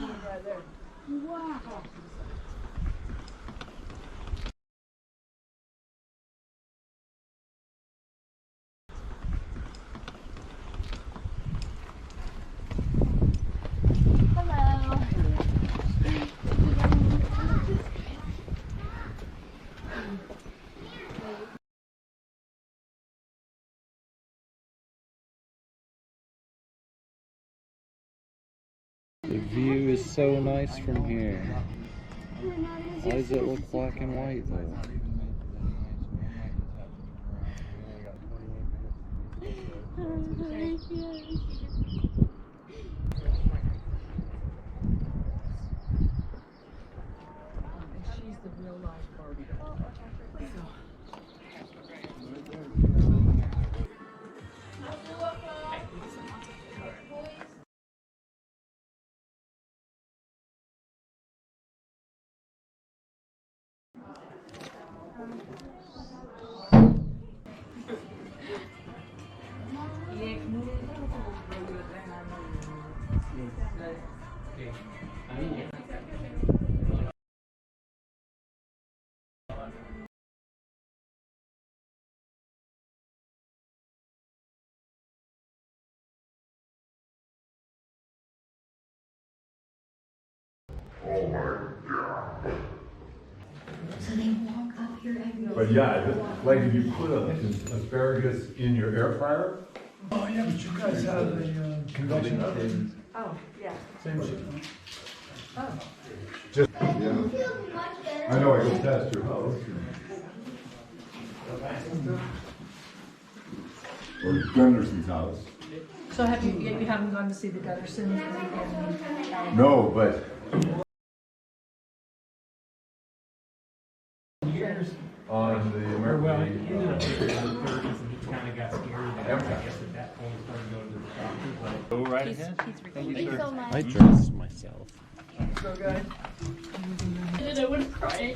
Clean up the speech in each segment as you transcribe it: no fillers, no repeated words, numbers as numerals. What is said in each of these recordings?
right there. Wow. The view is so nice from here. Why does it look black and white though? She's the real life Barbie doll. So they walk up here every day. But yeah, like if you put asparagus in your air fryer. Oh yeah, but you guys have a convection oven. Oh, yeah. Same shit. Oh. Just, yeah. I know, I go past your house. Or Gunderson's house. So have you haven't gone to see the Guttersons? No, but. On the American. Well, he ended up in the 30s and he kind of got scared. And I guess at that point he started going to the doctor. But Go right ahead. Thank you so much. I dressed myself. So good. And I would cry.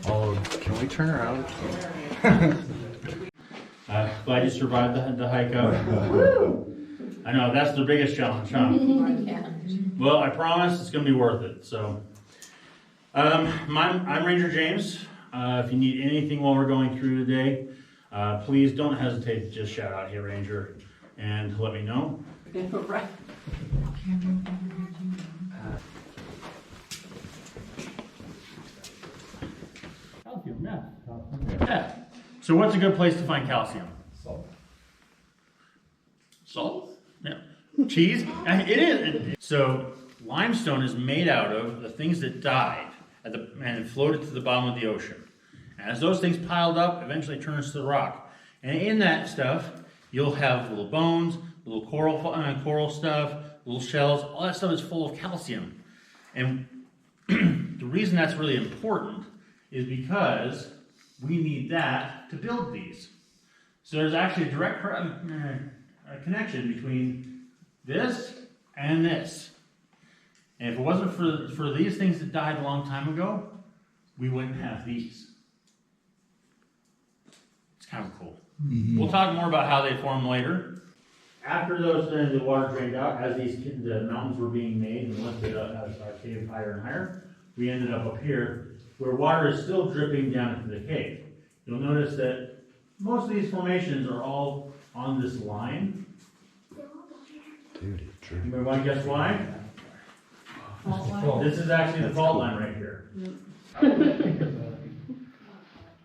Oh, can we turn around? glad you survived the hike up. I know, that's the biggest challenge, huh? Yeah. Well, I promise it's going to be worth it. So, I'm Ranger James. If you need anything while we're going through today, please don't hesitate to just shout out, "Hey Ranger," and let me know. Right. Calcium, yeah. So what's a good place to find calcium? Salt. Salt? Yeah. Cheese? It is. So limestone is made out of the things that died and floated to the bottom of the ocean. And as those things piled up, eventually turns to the rock. And in that stuff, you'll have little bones, little coral stuff, little shells. All that stuff is full of calcium. And the reason that's really important is because we need that to build these. So there's actually a direct connection between this and this. And if it wasn't for these things that died a long time ago, we wouldn't have these. It's kind of cool. Mm-hmm. We'll talk more about how they form later. After the water drained out, as the mountains were being made and lifted up as our cave higher and higher, we ended up here where water is still dripping down into the cave. You'll notice that most of these formations are all on this line. Dude, it drew. Anybody want to guess why? This is actually the fault line right here.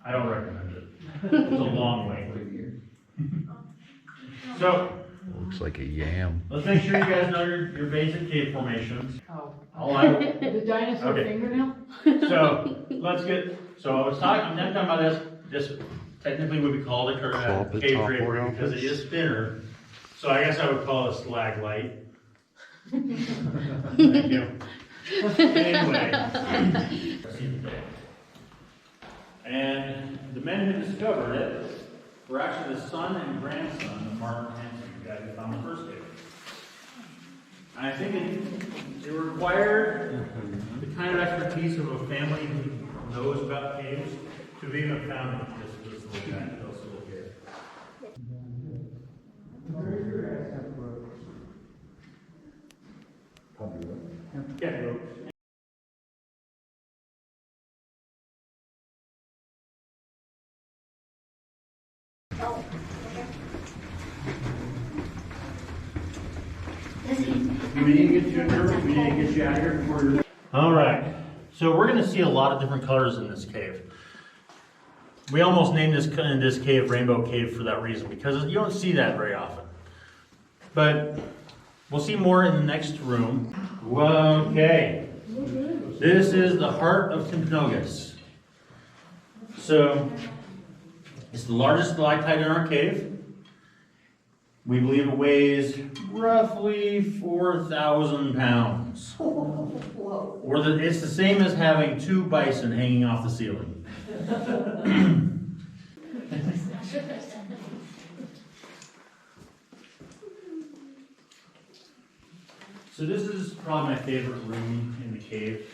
I don't recommend it. It's a long way. So, Looks like a yam. let's make sure you guys know your basic cave formations. Oh. The dinosaur Okay. fingernail? So let's get. So I'm not talking about this. This technically would be called a cave drapery because it is thinner. So I guess I would call it a stalagmite. Thank you. Anyway, and the men who discovered it were actually the son and grandson of Martin Hansen, the guy who found the first cave. And I think it required the kind of expertise of a family who knows about caves to have even found this little guy, this little cave. Okay. We need to get you in here. We need to get you out here before you're... All right. So we're going to see a lot of different colors in this cave. We almost named this cave Rainbow Cave for that reason, because you don't see that very often. But we'll see more in the next room. Okay. This is the heart of Timpanogos. So it's the largest stalactite in our cave. We believe it weighs roughly 4,000 pounds. It's the same as having 2 bison hanging off the ceiling. So this is probably my favorite room in the cave,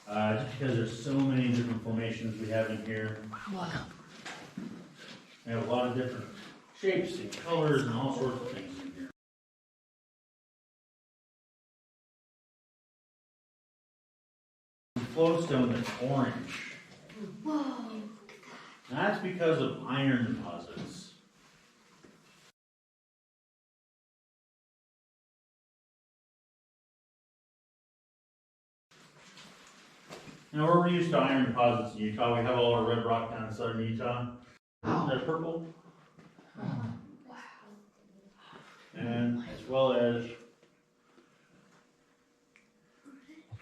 just because there's so many different formations we have in here. Wow. We have a lot of different shapes and colors and all sorts of things in here. Flowstone that's orange. Whoa. That's because of iron deposits. Now we're used to iron deposits in Utah. We have all our red rock down in southern Utah. They're purple. Wow. And as well as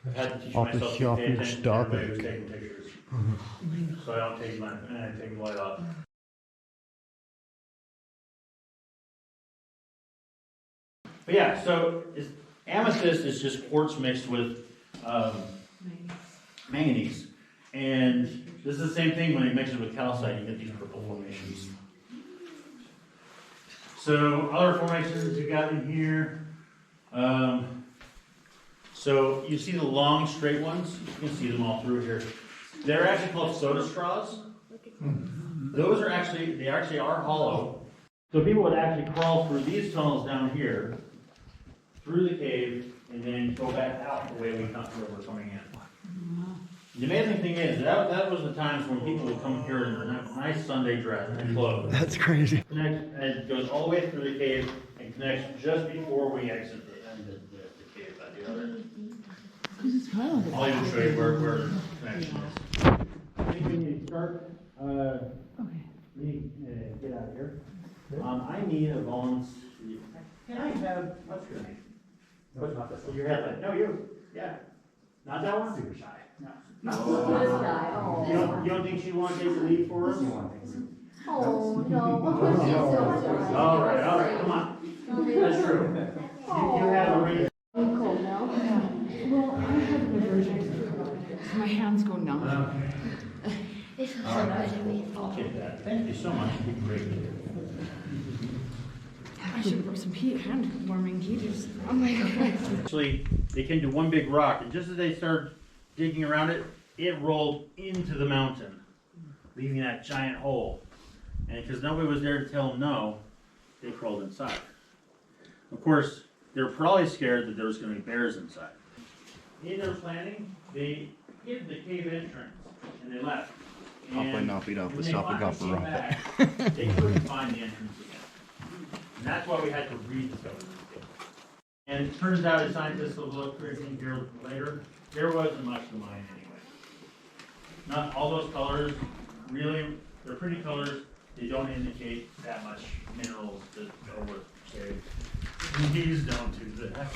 I've had to teach myself to pay attention to everybody who's taking pictures. So I don't take the light off. But yeah, so amethyst is just quartz mixed with manganese. And this is the same thing when it mixes with calcite, you get these purple formations. So other formations we got in here. So you see the long straight ones, you can see them all through here. They're actually called soda straws. Those are they actually are hollow. So people would actually crawl through these tunnels down here, through the cave, and then go back out the way we're coming in. The amazing thing is, that was the times when people would come here in a nice Sunday dress and clothes. That's crazy. And it goes all the way through the cave and connects just before we exit the cave at the other. I'll even show you where the connection is. I think we need to start. Get out of here. I need a volunteer. Can I have, what's your name? What's not this one? Your headlight. No, you. Yeah. Not that one? Super shy. No. You don't think she wants to take the lead for us? Oh, no. She's so shy. All right, come on. That's true. You have a ring. Cold now? Well, I have an aversion. My hands go numb. This was so good to me. I'll get that. Thank you so much. You're great. I should have brought some hand warming heaters. Oh my God. Actually, they came to one big rock, and just as they started digging around it, it rolled into the mountain, leaving that giant hole. And because nobody was there to tell them no, they crawled inside. Of course, they were probably scared that there was going to be bears inside. In their planning, they hid the cave entrance, and they left. And when they finally came back, they couldn't find the entrance again. And that's why we had to rediscover this cave. And it turns out, as scientists will look in here later, there wasn't much to mine anyway. Not all those colors, really, they're pretty colors. They don't indicate that much minerals that are worth saving. Please don't do that.